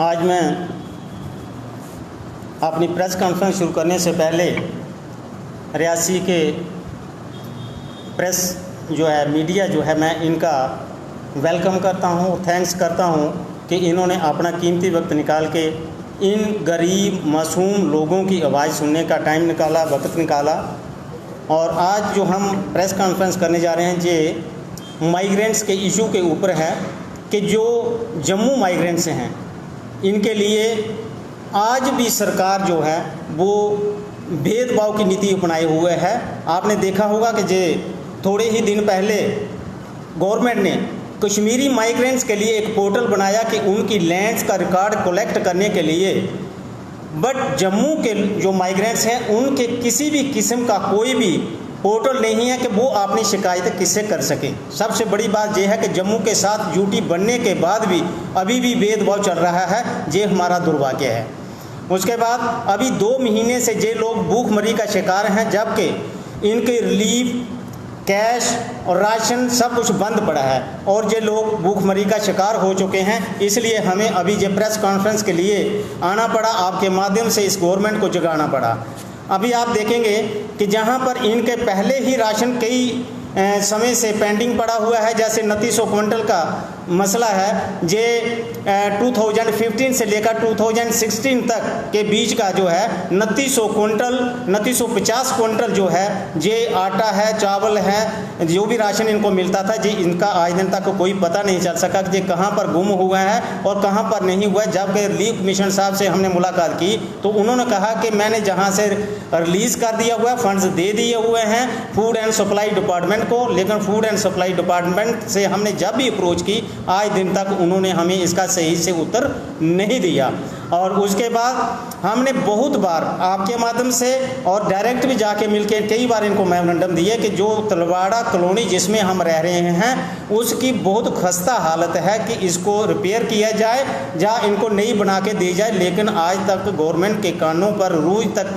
आज मैं अपनी प्रेस कॉन्फ्रेंस शुरू करने से पहले रियासी के प्रेस जो है, मीडिया जो है, मैं इनका वेलकम करता हूँ, थैंक्स करता हूँ कि इन्होंने अपना कीमती वक्त निकाल के इन गरीब मासूम लोगों की आवाज़ सुनने का टाइम निकाला, वक्त निकाला। और आज जो हम प्रेस कॉन्फ्रेंस करने जा रहे हैं ये माइग्रेंट्स के इशू के ऊपर है कि जो जम्मू माइग्रेंट्स हैं इनके लिए आज भी सरकार जो है वो भेदभाव की नीति अपनाए हुए है। आपने देखा होगा कि जे थोड़े ही दिन पहले गवर्नमेंट ने कश्मीरी माइग्रेंट्स के लिए एक पोर्टल बनाया कि उनकी लैंड्स का रिकॉर्ड कलेक्ट करने के लिए, बट जम्मू के जो माइग्रेंट्स हैं उनके किसी भी किस्म का कोई भी पोर्टल नहीं है कि वो अपनी शिकायत किससे कर सकें। सबसे बड़ी बात यह है कि जम्मू के साथ यूटी बनने के बाद भी अभी भी भेदभाव चल रहा है, ये हमारा दुर्भाग्य है। उसके बाद अभी 2 महीने से ये लोग भूखमरी का शिकार हैं, जबकि इनके रिलीफ, कैश और राशन सब कुछ बंद पड़ा है और ये लोग भूखमरी का शिकार हो चुके हैं। इसलिए हमें अभी ये प्रेस कॉन्फ्रेंस के लिए आना पड़ा, आपके माध्यम से इस गवर्नमेंट को जगाना पड़ा। अभी आप देखेंगे कि जहां पर इनके पहले ही राशन कई समय से पेंडिंग पड़ा हुआ है, जैसे 2900 क्विंटल का मसला है, जे 2015 से लेकर 2016 तक के बीच का जो है 2950 क्विंटल जो है ये आटा है, चावल है, जो भी राशन इनको मिलता था जी, इनका आज दिन तक कोई पता नहीं चल सका कि ये कहाँ पर गुम हुआ है और कहाँ पर नहीं हुआ है। जबकि रिलीफ मिशन साहब से हमने मुलाकात की तो उन्होंने कहा कि मैंने जहाँ से रिलीज़ कर दिया हुआ है, फंड्स दे दिए हुए हैं फूड एंड सप्लाई डिपार्टमेंट को, लेकिन फूड एंड सप्लाई डिपार्टमेंट से हमने जब भी अप्रोच की आज दिन तक उन्होंने हमें इसका सही से उत्तर नहीं दिया। और उसके बाद हमने बहुत बार आपके माध्यम से और डायरेक्ट भी जाके मिलके कई बार इनको मेमोरेंडम दिए कि जो तलवाड़ा कॉलोनी जिसमें हम रह रहे हैं उसकी बहुत खस्ता हालत है कि इसको रिपेयर किया जाए या इनको नई बना के दी जाए, लेकिन आज तक गवर्नमेंट के कानों पर रूज तक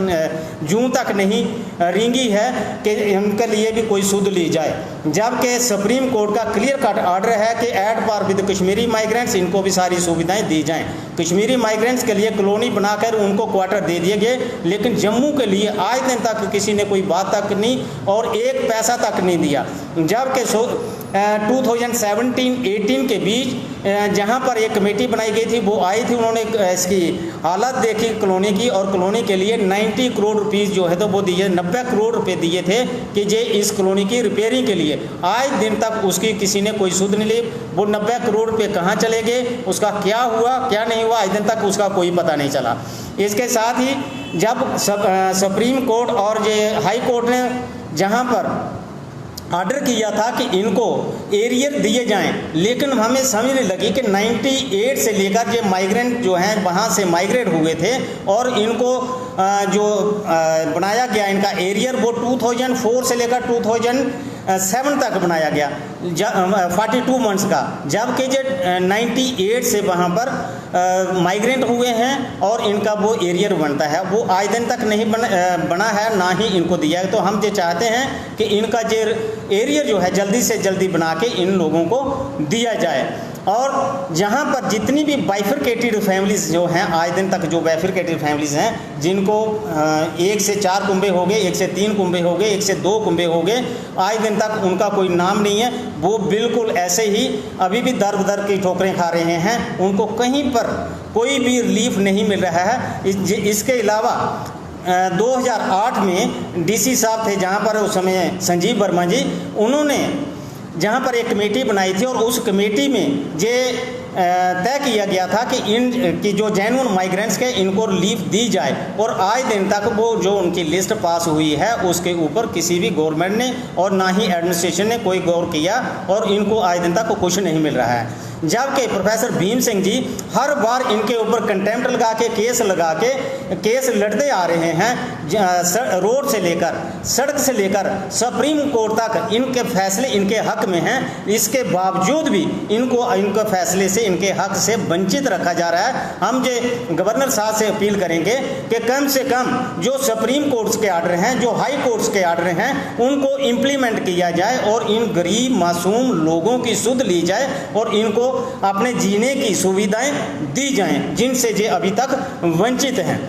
जूं तक नहीं रेंगी है कि इनके लिए भी कोई सुध ली जाए। जबकि सुप्रीम कोर्ट का क्लियर कट ऑर्डर है कि at par with Kashmiri migrants इनको भी सारी सुविधाएं दी जाएं। कश्मीरी माइग्रेंट्स के लिए कॉलोनी बनाकर उनको क्वार्टर दे दिए गए, लेकिन जम्मू के लिए आज दिन तक किसी ने कोई बात तक नहीं और एक पैसा तक नहीं दिया। जबकि 2017-18 के बीच जहां पर एक कमेटी बनाई गई थी, वो आई थी, उन्होंने इसकी हालत देखी कॉलोनी की और कॉलोनी के लिए 90 करोड़ रुपीस जो है तो वो दिए, 90 करोड़ रुपए दिए थे कि जे इस कॉलोनी की रिपेयरिंग के लिए। आज दिन तक उसकी किसी ने कोई सुध नहीं ली। वो 90 करोड़ रुपए कहाँ चले गए, उसका क्या हुआ क्या नहीं हुआ, आज दिन तक उसका कोई पता नहीं चला। इसके साथ ही जब सुप्रीम कोर्ट और ये हाई कोर्ट ने जहाँ पर ऑर्डर किया था कि इनको एरियर दिए जाएं, लेकिन हमें समझ नहीं लगी कि 98 से लेकर ये माइग्रेंट जो हैं वहाँ से माइग्रेट हुए थे और इनको जो बनाया गया इनका एरियर वो 2004 से लेकर 2007 तक बनाया गया, 42 मंथ्स का। जबकि जो 98 से वहाँ पर माइग्रेंट हुए हैं और इनका वो एरियर बनता है वो आज दिन तक नहीं बना है, ना ही इनको दिया है। तो हम ये चाहते हैं कि इनका जो एरियर जो है जल्दी से जल्दी बना के इन लोगों को दिया जाए। और जहाँ पर जितनी भी बाइफरकेटेड फैमिलीज़ जो हैं, आज दिन तक जो बाइफरकेटेड फैमिलीज़ हैं जिनको 1 से 4 कुंबे हो गए, 1 से 3 कुंबे हो गए, 1 से 2 कुंबे हो गए, आज दिन तक उनका कोई नाम नहीं है, वो बिल्कुल ऐसे ही अभी भी दर बदर की ठोकरें खा रहे हैं, उनको कहीं पर कोई भी रिलीफ नहीं मिल रहा है। इसके अलावा 2008 में डीसी साहब थे जहाँ पर उस समय संजीव वर्मा जी, उन्होंने जहाँ पर एक कमेटी बनाई थी और उस कमेटी में ये तय किया गया था कि इन की जो जेन्युइन माइग्रेंट्स के इनको रिलीफ दी जाए, और आज दिन तक वो जो उनकी लिस्ट पास हुई है उसके ऊपर किसी भी गवर्नमेंट ने और ना ही एडमिनिस्ट्रेशन ने कोई गौर किया और इनको आज दिन तक कुछ नहीं मिल रहा है। जबकि प्रोफेसर भीम सिंह जी हर बार इनके ऊपर कंटेम्प्ट लगा के केस लड़ते आ रहे हैं, रोड से लेकर सड़क से लेकर सुप्रीम कोर्ट तक इनके फैसले इनके हक में हैं। इसके बावजूद भी इनके फैसले से इनके हक से वंचित रखा जा रहा है। हम जो गवर्नर साहब से अपील करेंगे कि कम से कम जो सुप्रीम कोर्ट्स के आर्डर हैं, जो हाई कोर्ट्स के आर्डर हैं, उनको इसको इम्प्लीमेंट किया जाए और इन गरीब मासूम लोगों की सुध ली जाए और इनको अपने जीने की सुविधाएं दी जाएं जिनसे ये अभी तक वंचित हैं।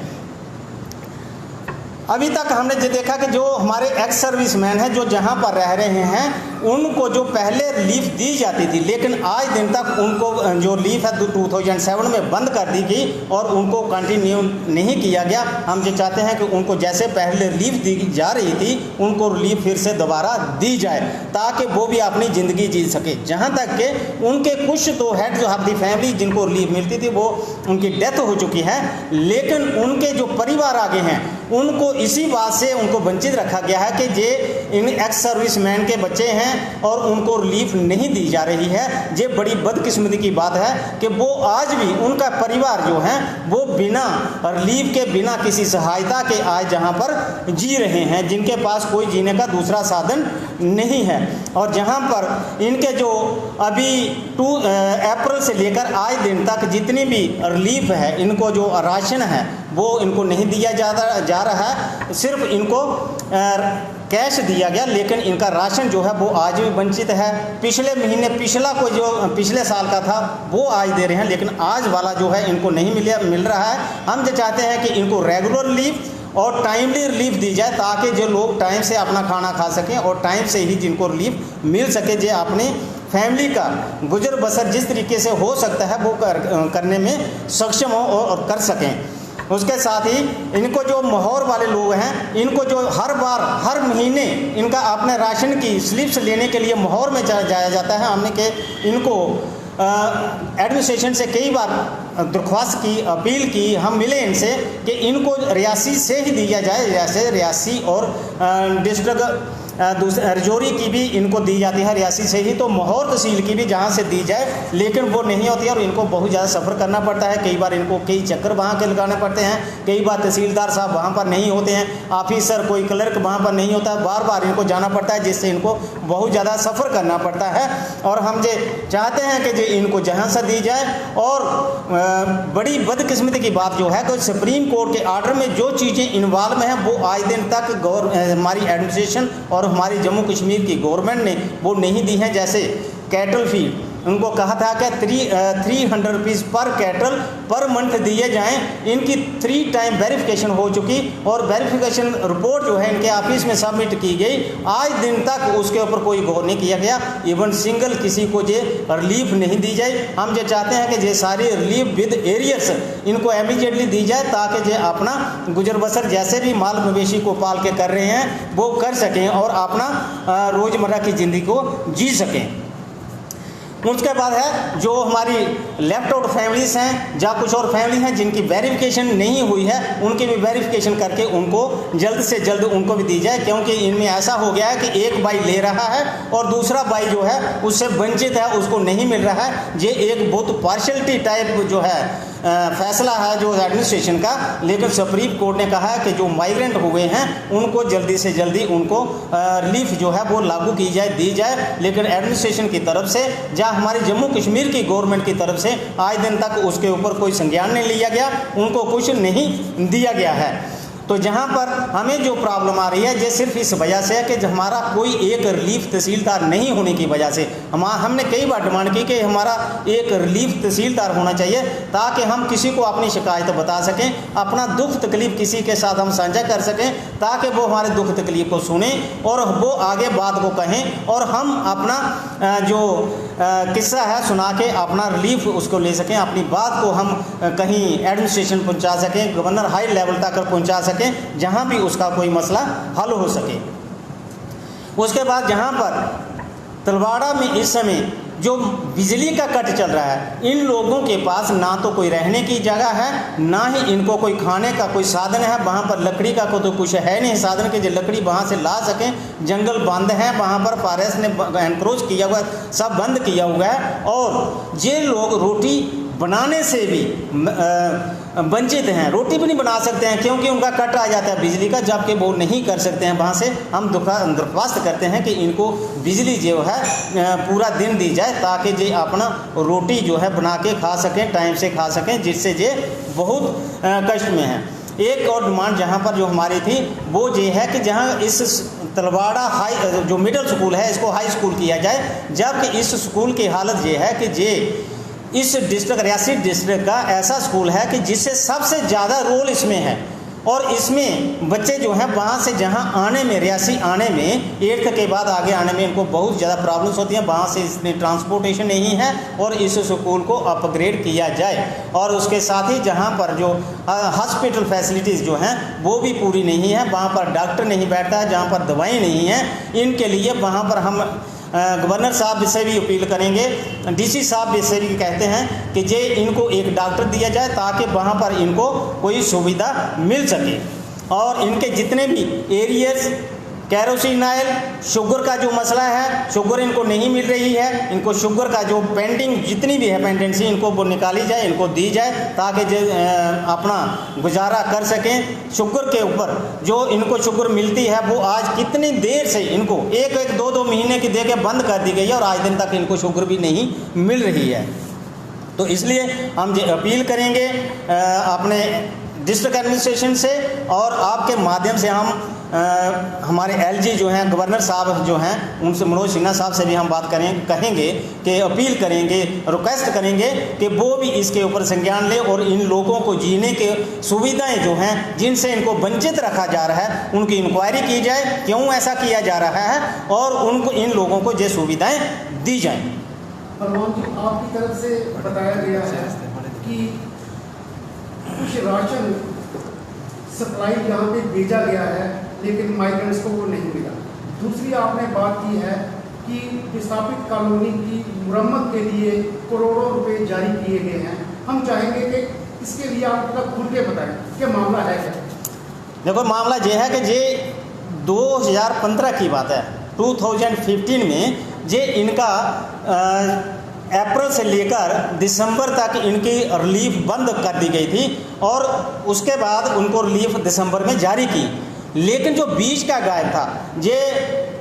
अभी तक हमने ये देखा कि जो हमारे एक्स सर्विसमैन हैं जो जहाँ पर रह रहे हैं उनको जो पहले रिलीफ दी जाती थी, लेकिन आज दिन तक उनको जो रिलीफ है 2007 में बंद कर दी गई और उनको कंटिन्यू नहीं किया गया। हम ये चाहते हैं कि उनको जैसे पहले रिलीफ दी जा रही थी उनको रिलीफ फिर से दोबारा दी जाए ताकि वो भी अपनी ज़िंदगी जी सके। जहाँ तक कि उनके कुछ तो हेड ऑफ द फैमिली जिनको रिलीफ मिलती थी वो उनकी डेथ हो चुकी है, लेकिन उनके जो परिवार आगे हैं उनको इसी बात से उनको वंचित रखा गया है कि ये इन एक्स सर्विसमैन के बच्चे हैं और उनको रिलीफ नहीं दी जा रही है। ये बड़ी बदकिस्मती की बात है कि वो आज भी उनका परिवार जो है वो बिना रिलीफ के, बिना किसी सहायता के आज जहाँ पर जी रहे हैं, जिनके पास कोई जीने का दूसरा साधन नहीं है। और जहाँ पर इनके जो अभी 2 अप्रैल से लेकर आज दिन तक जितनी भी रिलीफ है, इनको जो राशन है वो इनको नहीं दिया जा रहा है, सिर्फ इनको कैश दिया गया, लेकिन इनका राशन जो है वो आज भी वंचित है। पिछले महीने पिछला कोई जो पिछले साल का था वो आज दे रहे हैं, लेकिन आज वाला जो है इनको नहीं मिल रहा है। हम जो चाहते हैं कि इनको रेगुलर रिलीफ और टाइमली रिलीफ दी जाए ताकि जो लोग टाइम से अपना खाना खा सकें और टाइम से ही जिनको रिलीफ मिल सके, जो अपनी फैमिली का गुजर बसर जिस तरीके से हो सकता है वो करने में सक्षम हो और कर सकें। उसके साथ ही इनको जो मोहर वाले लोग हैं इनको जो हर बार हर महीने इनका अपने राशन की स्लिप्स लेने के लिए मोहर में जाया जाता है। हमने के इनको एडमिनिस्ट्रेशन से कई बार दरख्वास्त की, अपील की, हम मिले इनसे कि इनको रियासी से ही दिया जाए, जैसे रियासी और डिस्ट्रिक्ट रजौरी की भी इनको दी जाती है रियासी से ही, तो मोहर तहसील की भी जहाँ से दी जाए, लेकिन वो नहीं होती है और इनको बहुत ज़्यादा सफ़र करना पड़ता है। कई बार इनको कई चक्कर वहाँ के लगाने पड़ते हैं, कई बार तहसीलदार साहब वहाँ पर नहीं होते हैं, ऑफिसर कोई क्लर्क वहाँ पर नहीं होता है, बार बार इनको जाना पड़ता है, जिससे इनको बहुत ज़्यादा सफ़र करना पड़ता है। और हम ये चाहते हैं कि इनको जहाँ से दी जाए। और बड़ी बदकिस्मती की बात जो है कि सुप्रीम कोर्ट के आर्डर में जो चीज़ें इन्वॉल्व हैं वो आज दिन तक हमारी एडमिनिस्ट्रेशन और हमारी जम्मू कश्मीर की गवर्नमेंट ने वो नहीं दी हैं। जैसे कैटल फीड उनको कहा था कि 300 रुपीज़ पर कैटल पर मंथ दिए जाएं। इनकी 3 टाइम वेरिफिकेशन हो चुकी और वेरिफिकेशन रिपोर्ट जो है इनके ऑफिस में सबमिट की गई, आज दिन तक उसके ऊपर कोई गौर नहीं किया गया। इवन सिंगल किसी को ये रिलीफ नहीं दी जाए। हम ये चाहते हैं कि ये सारी रिलीफ विद एरियर्स इनको इमीडिएटली दी जाए ताकि ये अपना गुजर बसर जैसे भी माल मवेशी को पाल के कर रहे हैं वो कर सकें और अपना रोज़मर्रा की ज़िंदगी को जी सकें। उसके बाद है जो हमारी लेफ्ट आउट फैमिलीज हैं, जहाँ कुछ और फैमिली हैं जिनकी वेरिफिकेशन नहीं हुई है, उनकी भी वेरिफिकेशन करके उनको जल्द से जल्द उनको भी दी जाए, क्योंकि इनमें ऐसा हो गया है कि एक भाई ले रहा है और दूसरा भाई जो है उससे वंचित है, उसको नहीं मिल रहा है। ये एक बहुत पार्शलिटी टाइप जो है फैसला है जो एडमिनिस्ट्रेशन का, लेकिन सुप्रीम कोर्ट ने कहा है कि जो माइग्रेंट हुए हैं उनको जल्दी से जल्दी उनको रिलीफ जो है वो लागू की जाए, दी जाए। लेकिन एडमिनिस्ट्रेशन की तरफ से, जहाँ हमारी जम्मू कश्मीर की गवर्नमेंट की तरफ से आज दिन तक उसके ऊपर कोई संज्ञान नहीं लिया गया, उनको कुछ नहीं दिया गया है। तो जहाँ पर हमें जो प्रॉब्लम आ रही है ये सिर्फ इस वजह से है कि हमारा कोई एक रिलीफ तहसीलदार नहीं होने की वजह से हमने कई बार डिमांड की कि हमारा एक रिलीफ तहसीलदार होना चाहिए ताकि हम किसी को अपनी शिकायत बता सकें, अपना दुख तकलीफ़ किसी के साथ हम साझा कर सकें, ताकि वो हमारे दुख तकलीफ़ को सुनें और वो आगे बात को कहें और हम अपना जो किस्सा है सुना के अपना रिलीफ उसको ले सकें, अपनी बात को हम कहीं एडमिनिस्ट्रेशन पहुँचा सकें, गवर्नर हाई लेवल तक पहुँचा सकें, जहां भी उसका कोई मसला हल हो सके। उसके बाद जहां पर तलवाड़ा में इस समय जो बिजली का कट चल रहा है, इन लोगों के पास ना तो कोई रहने की जगह है, ना ही इनको कोई खाने का कोई साधन है। वहाँ पर लकड़ी का को तो कुछ है नहीं साधन के जो लकड़ी वहाँ से ला सकें, जंगल बंद है, वहाँ पर फॉरेस्ट ने एनक्रोच किया हुआ, सब बंद किया हुआ है और ये लोग रोटी बनाने से भी वंचित हैं, रोटी भी नहीं बना सकते हैं क्योंकि उनका कट आ जाता है बिजली का, जबकि वो नहीं कर सकते हैं। वहाँ से हम दरख्वास्त करते हैं कि इनको बिजली जो है पूरा दिन दी जाए ताकि ये अपना रोटी जो है बना के खा सकें, टाइम से खा सकें, जिससे ये बहुत कष्ट में है। एक और डिमांड जहाँ पर जो हमारी थी वो ये है कि जहाँ इस तलवाड़ा हाई जो मिडिल स्कूल है इसको हाई स्कूल किया जाए, जबकि इस स्कूल की हालत ये है कि ये इस डिस्ट्रिक्ट रियासी डिस्ट्रिक्ट का ऐसा स्कूल है कि जिससे सबसे ज़्यादा रोल इसमें है, और इसमें बच्चे जो हैं वहाँ से जहाँ आने में रियासी आने में 8th के बाद आगे आने में इनको बहुत ज़्यादा प्रॉब्लम्स होती हैं, वहाँ से इतनी ट्रांसपोर्टेशन नहीं है और इस स्कूल को अपग्रेड किया जाए। और उसके साथ ही जहाँ पर जो हॉस्पिटल फैसिलिटीज़ जो हैं वो भी पूरी नहीं है, वहाँ पर डॉक्टर नहीं बैठता है, जहाँ पर दवाई नहीं है, इनके लिए वहाँ पर हम गवर्नर साहब से भी अपील करेंगे, डीसी साहब से भी कहते हैं कि जे इनको एक डॉक्टर दिया जाए ताकि वहाँ पर इनको कोई सुविधा मिल सके। और इनके जितने भी एरियर्स, कैरोसिन ऑयल, शुगर का जो मसला है, शुगर इनको नहीं मिल रही है, इनको शुगर का जो पेंडिंग जितनी भी है पेंडेंसी इनको वो निकाली जाए, इनको दी जाए ताकि जो अपना गुजारा कर सकें। शुगर के ऊपर जो इनको शुगर मिलती है वो आज कितनी देर से इनको एक 2 महीने की दे के बंद कर दी गई है और आज दिन तक इनको शुगर भी नहीं मिल रही है। तो इसलिए हम ये अपील करेंगे अपने डिस्ट्रिक्ट एडमिनिस्ट्रेशन से, और आपके माध्यम से हम हमारे एलजी जो हैं गवर्नर साहब जो हैं उनसे, मनोज सिन्हा साहब से भी हम बात कहेंगे कि अपील करेंगे, रिक्वेस्ट करेंगे कि वो भी इसके ऊपर संज्ञान ले और इन लोगों को जीने के सुविधाएं जो हैं जिनसे इनको वंचित रखा जा रहा है उनकी इंक्वायरी की जाए, क्यों ऐसा किया जा रहा है, और उनको इन लोगों को ये सुविधाएँ दी जाएँ। परमान जी, आपकी तरफ से बताया गया है कि कुछ राशन सप्लाई यहाँ पे भेजा गया है लेकिन माइग्रेंट्स को वो नहीं मिला। दूसरी आपने बात की है कि विस्थापित कॉलोनी की मुरम्मत के लिए करोड़ों रुपए जारी किए गए हैं। हम चाहेंगे कि इसके लिए आप खुल के बताएं कि मामला है क्या। देखो, मामला ये है कि ये 2015 की बात है, 2015 में ये इनका अप्रैल से लेकर दिसंबर तक इनकी रिलीफ बंद कर दी गई थी और उसके बाद उनको रिलीफ दिसंबर में जारी की, लेकिन जो बीच का गायब था ये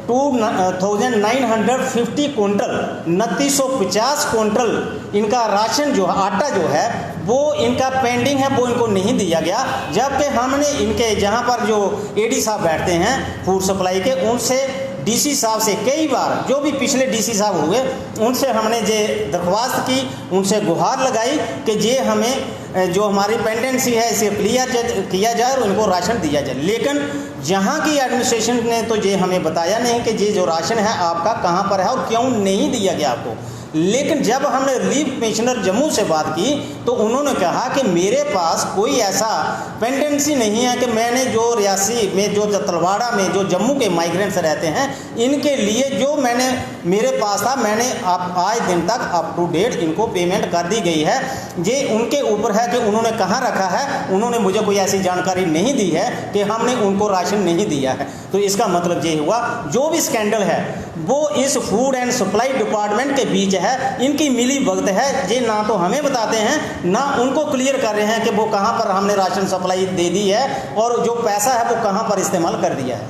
2950 क्विंटल 2950 क्विंटल इनका राशन जो आटा जो है वो इनका पेंडिंग है, वो इनको नहीं दिया गया। जबकि हमने इनके जहाँ पर जो एडी साहब बैठते हैं फूड सप्लाई के, उनसे डीसी साहब से कई बार, जो भी पिछले डीसी साहब हुए उनसे हमने ये दरख्वास्त की, उनसे गुहार लगाई कि ये हमें जो हमारी पेंडेंसी है इसे क्लियर किया जाए और इनको राशन दिया जाए। लेकिन जहाँ की एडमिनिस्ट्रेशन ने तो ये हमें बताया नहीं कि ये जो राशन है आपका कहाँ पर है और क्यों नहीं दिया गया आपको। लेकिन जब हमने रिलीफ कमिश्नर जम्मू से बात की तो उन्होंने कहा कि मेरे पास कोई ऐसा पेंडेंसी नहीं है कि मैंने जो रियासी में जो तलवाड़ा में जो जम्मू के माइग्रेंट्स रहते हैं इनके लिए जो मैंने मेरे पास था मैंने आज दिन तक अप टू डेट इनको पेमेंट कर दी गई है। ये उनके ऊपर है कि उन्होंने कहाँ रखा है, उन्होंने मुझे कोई ऐसी जानकारी नहीं दी है कि हमने उनको राशन नहीं दिया है। तो इसका मतलब ये हुआ जो भी स्कैंडल है वो इस फूड एंड सप्लाई डिपार्टमेंट के बीच है, इनकी मिली भगत है। ये ना तो हमें बताते हैं ना उनको क्लियर कर रहे हैं कि वो कहाँ पर हमने राशन सप्लाई दे दी है और जो पैसा है वो कहाँ पर इस्तेमाल कर दिया है।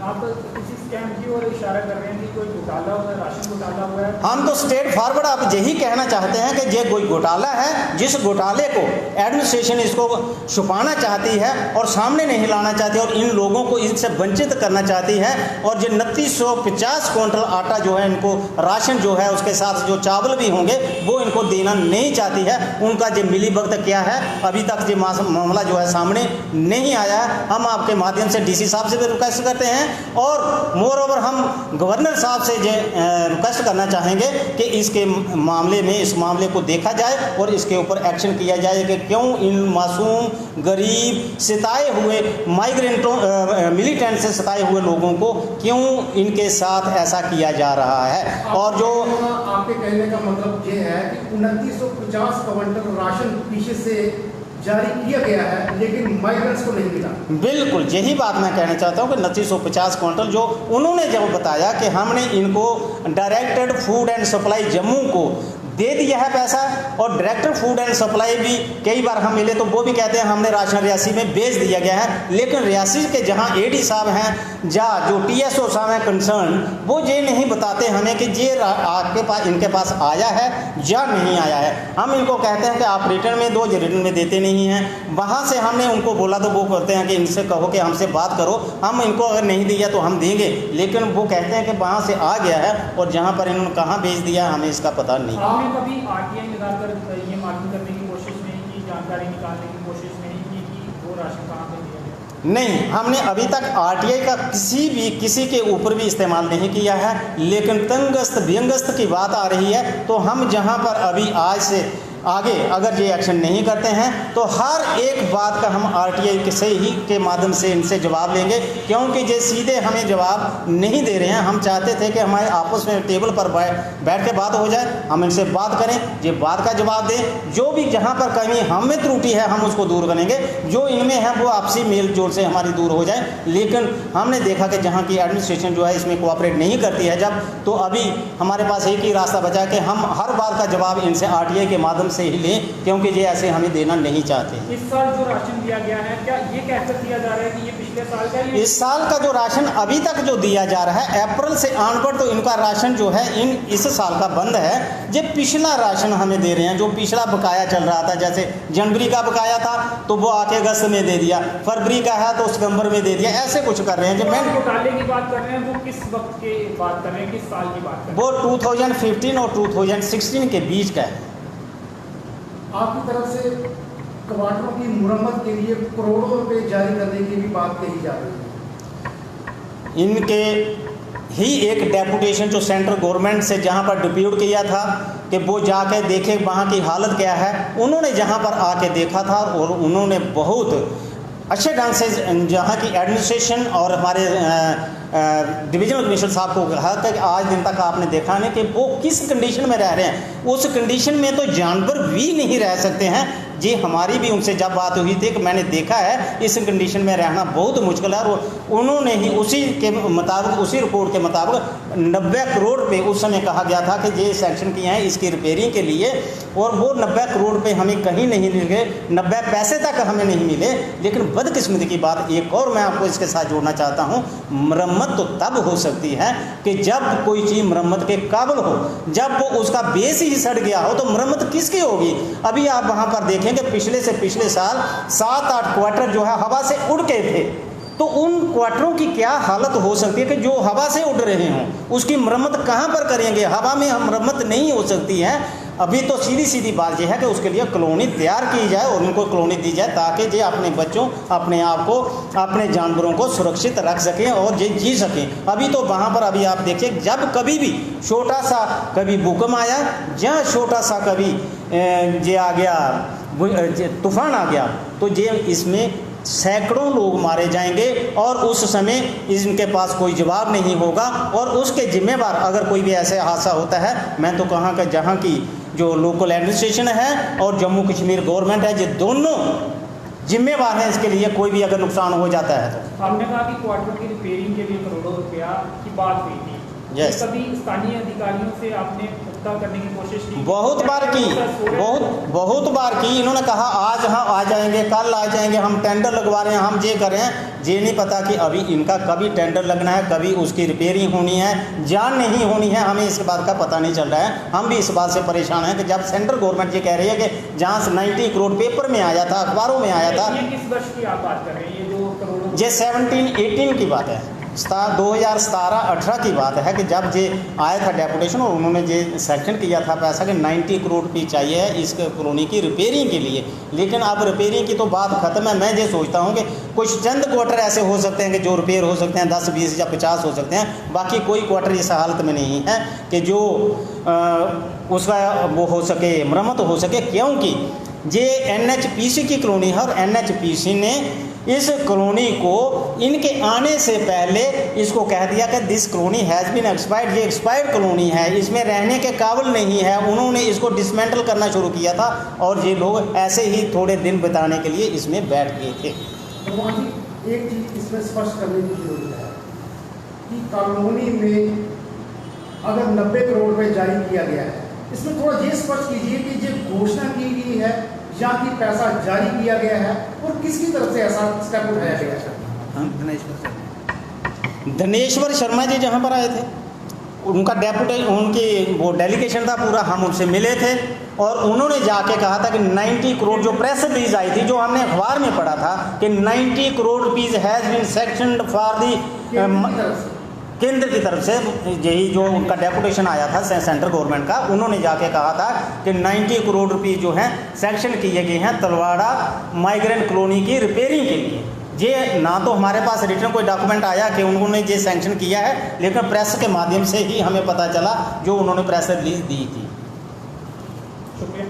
आप किसी स्कैम की ओर इशारा कर रहे हैं कि कोई घोटाला हुआ है, राशन घोटाला हुआ है। हम तो स्ट्रेट फॉरवर्ड आप यही कहना चाहते हैं कि ये कोई घोटाला है, जिस घोटाले को एडमिनिस्ट्रेशन इसको छुपाना चाहती है और सामने नहीं लाना चाहती और इन लोगों को इनसे वंचित करना चाहती है। और जो 2950 क्विंटल आटा जो है इनको राशन जो है उसके साथ जो चावल भी होंगे वो इनको देना नहीं चाहती है। उनका जो मिली भगत क्या है अभी तक ये मामला जो है सामने नहीं आया है। हम आपके माध्यम से डीसी साहब से भी रिक्वेस्ट करते हैं और मोर ओवर हम गवर्नर साहब से रिक्वेस्ट करना चाहेंगे कि इसके मामले में इस मामले को देखा जाए और इसके ऊपर एक्शन किया जाए कि क्यों इन मासूम गरीब सताए हुए माइग्रेंटों मिलिटेंट से सताए हुए लोगों को क्यों इनके साथ ऐसा किया जा रहा है। और जो आपके कहने का मतलब ये है कि 2950 क्विंटल राशन पीछे से जारी किया गया है लेकिन माइग्रेंट्स को नहीं मिला। बिल्कुल यही बात मैं कहना चाहता हूँ कि 2950 क्विंटल जो उन्होंने जब बताया कि हमने इनको directed food and supply Jammu को दे दिया है पैसा। और डायरेक्टर फूड एंड सप्लाई भी कई बार हम मिले तो वो भी कहते हैं हमने राशन रियासी में भेज दिया गया है, लेकिन रियासी के जहाँ AD साहब हैं या जो TSO साहब हैं कंसर्न, वो ये नहीं बताते हमें कि ये आपके पास इनके पास आया है या नहीं आया है। हम इनको कहते हैं कि आप रिटर्न में दो, रिटर्न में देते नहीं हैं। वहाँ से हमने उनको बोला तो वो कहते हैं कि इनसे कहो कि हमसे बात करो, हम इनको अगर नहीं दिया तो हम देंगे, लेकिन वो कहते हैं कि वहाँ से आ गया है और जहाँ पर इन्होंने कहाँ भेज दिया हमें इसका पता नहीं। आपने कभी RTI लगाकर ये मालूम करने की कोशिश नहीं की, जानकारी निकालने की कोशिश नहीं की कि वो राशन कहाँ पे दिया गया? नहीं, हमने अभी तक RTI का किसी के ऊपर भी इस्तेमाल नहीं किया है, लेकिन तंगस्त व्यंगस्त की बात आ रही है तो हम जहाँ पर अभी आज से आगे अगर ये एक्शन नहीं करते हैं तो हर एक बात का हम RTI से ही के माध्यम से इनसे जवाब लेंगे, क्योंकि ये सीधे हमें जवाब नहीं दे रहे हैं। हम चाहते थे कि हमारे आपस में टेबल पर बैठ के बात हो जाए, हम इनसे बात करें, ये बात का जवाब दें, जो भी जहाँ पर कहीं हम में त्रुटि है हम उसको दूर करेंगे, जो इनमें है वो आपसी मेल जोल से हमारी दूर हो जाए। लेकिन हमने देखा कि जहाँ की एडमिनिस्ट्रेशन जो है इसमें कोऑपरेट नहीं करती है जब, तो अभी हमारे पास एक ही रास्ता बचा कि हम हर बात का जवाब इनसे RTI के माध्यम से ही लें, क्योंकि ये ऐसे हमें देना नहीं चाहते। इस साल जो राशन दिया गया है क्या ये कहकर दिया जा रहा है कि ये पिछले साल का ही? इस साल का जो राशन अभी तक जो दिया जा रहा है अप्रैल से ऑनवर्ड, तो इनका राशन जो है इस साल का बंद है। ये पिछला राशन हमें दे रहे हैं, जो पिछला बकाया चल रहा था, जैसे जनवरी का बकाया था तो वो आके अगस्त में दे दिया, फरवरी का है तो सितंबर में दे दिया, ऐसे कुछ कर रहे हैं। जो मैं घोटाले की बात कर रहे हैं वो किस वक्त की बात कर रहे हैं, किस साल की बात कर रहे हैं? वो 2015 और 2016 के बीच का है। आपकी तरफ से क्वार्टरों की मुरम्मत के लिए करोड़ों रुपए जारी करने की भी बात कही जा रही है। इनके ही एक डेपुटेशन जो सेंट्रल गवर्नमेंट से जहां पर डिप्यूट किया था कि वो जाके देखे वहां की हालत क्या है, उन्होंने जहां पर आके देखा था और उन्होंने बहुत अच्छे ढंग से जहाँ की एडमिनिस्ट्रेशन और हमारे डिविजनल कमिश्नर साहब को कहा कि आज दिन तक आपने देखा नहीं कि वो किस कंडीशन में रह रहे हैं। उस कंडीशन में तो जानवर भी नहीं रह सकते हैं। जी हमारी भी उनसे जब बात हुई थी कि मैंने देखा है इस कंडीशन में रहना बहुत मुश्किल है, और उन्होंने ही उसी के मुताबिक, उसी रिपोर्ट के मुताबिक 90 करोड़ रुपये उस समय कहा गया था कि ये सैंक्शन किए हैं इसकी रिपेयरिंग के लिए, और वो 90 करोड़ रुपये हमें कहीं नहीं मिले, 90 पैसे तक हमें नहीं मिले। लेकिन बदकिस्मती की बात एक और मैं आपको इसके साथ जोड़ना चाहता हूँ, मरम्मत तो तब हो सकती है कि जब कोई चीज़ मरम्मत के काबिल हो, जब वो उसका बेस ही सड़ गया हो तो मरम्मत किसकी होगी। अभी आप वहाँ पर देखें कि पिछले से पिछले साल 7-8 क्वार्टर जो है हवा से उड़ गए थे, तो उन क्वार्टरों की क्या हालत हो सकती है कि जो हवा से उड़ रहे हों, उसकी मरम्मत कहाँ पर करेंगे। हवा में मरम्मत नहीं हो सकती है। अभी तो सीधी सीधी बात यह है कि उसके लिए कॉलोनी तैयार की जाए और उनको कॉलोनी दी जाए ताकि ये अपने बच्चों, अपने आप को, अपने जानवरों को सुरक्षित रख सकें और ये जी सकें। अभी तो वहाँ पर अभी आप देखिए, जब कभी भी छोटा सा कभी भूकंप आया या छोटा सा कभी ये आ गया, तूफान आ गया, तो ये इसमें सैकड़ों लोग मारे जाएंगे और उस समय इनके पास कोई जवाब नहीं होगा, और उसके जिम्मेवार अगर कोई भी ऐसे हादसा होता है, मैं तो कहाँ का जहाँ की जो लोकल एडमिनिस्ट्रेशन है और जम्मू कश्मीर गवर्नमेंट है, ये दोनों जिम्मेवार हैं इसके लिए। कोई भी अगर नुकसान हो जाता है तो हमने कहा कि क्वार्टर की रिपेयरिंग के लिए करोड़ों रुपया की बात हुई थी। Yes. कभी स्थानीय अधिकारियों से आपने पुख्ता करने की कोशिश की? बहुत बार की, बहुत बार की। इन्होंने कहा आज हाँ आ जाएंगे, कल आ जाएंगे, हम टेंडर लगवा रहे हैं, हम ये कर रहे हैं। ये नहीं पता कि अभी इनका कभी टेंडर लगना है, कभी उसकी रिपेयरिंग होनी है, जान नहीं होनी है, हमें इस बात का पता नहीं चल रहा है। हम भी इस बात से परेशान हैं कि जब सेंट्रल गवर्नमेंट ये कह रही है कि जहाँ से 90 करोड़ पेपर में आया था, अखबारों में आया था। ये किस वर्ष की आप बात कर रहे हैं? ये जो करोड़ों, ये 17-18 की बात है, 2017-18 की बात है कि जब ये आया था डेपुटेशन और उन्होंने ये सेक्शन किया था पैसा कि 90 करोड़ रुपये चाहिए इस कॉलोनी की रिपेयरिंग के लिए। लेकिन अब रिपेयरिंग की तो बात खत्म है। मैं ये सोचता हूँ कि कुछ चंद क्वार्टर ऐसे हो सकते हैं कि जो रिपेयर हो सकते हैं, 10, 20 या 50 हो सकते हैं, बाकी कोई क्वार्टर इस हालत में नहीं है कि जो उसका वो हो सके, मरम्मत हो सके। क्योंकि ये NHPC की कॉलोनी है और NHPC ने इस कॉलोनी को इनके आने से पहले इसको कह दिया कि this colony has been expired, ये एक्सपायर्ड कॉलोनी है, इसमें रहने के काबिल नहीं है। उन्होंने इसको डिसमेंटल करना शुरू किया था और ये लोग ऐसे ही थोड़े दिन बिताने के लिए इसमें बैठ गए थे। एक चीज़ इसमें स्पष्ट करने की जरूरत है कि कॉलोनी में अगर 90 करोड़ रुपये जारी किया गया है इसमें थोड़ा ये स्पष्ट कीजिए कि जो घोषणा की गई है या कि पैसा जारी किया गया है और किसकी तरफ से ऐसा स्टेप उठाया गया है? धनेश्वर शर्मा जी जहाँ पर आए थे, उनका उनकी वो डेलीगेशन था पूरा, हम उनसे मिले थे और उन्होंने जाके कहा था कि 90 करोड़, जो प्रेस रिलीज आई थी, जो हमने अखबार में पढ़ा था कि 90 crore rupees has been sanctioned for the केंद्र की तरफ से, यही जो उनका डेपुटेशन आया था सेंट्रल गवर्नमेंट का, उन्होंने जाके कहा था कि 90 करोड़ रुपीज़ जो हैं सेक्शन किए गए हैं तलवाड़ा माइग्रेंट कॉलोनी की रिपेयरिंग के लिए। ये ना तो हमारे पास रिटर्न कोई डॉक्यूमेंट आया कि उन्होंने ये सैंक्शन किया है, लेकिन प्रेस के माध्यम से ही हमें पता चला, जो उन्होंने प्रेस रिलीज दी थी। शुक्रिया।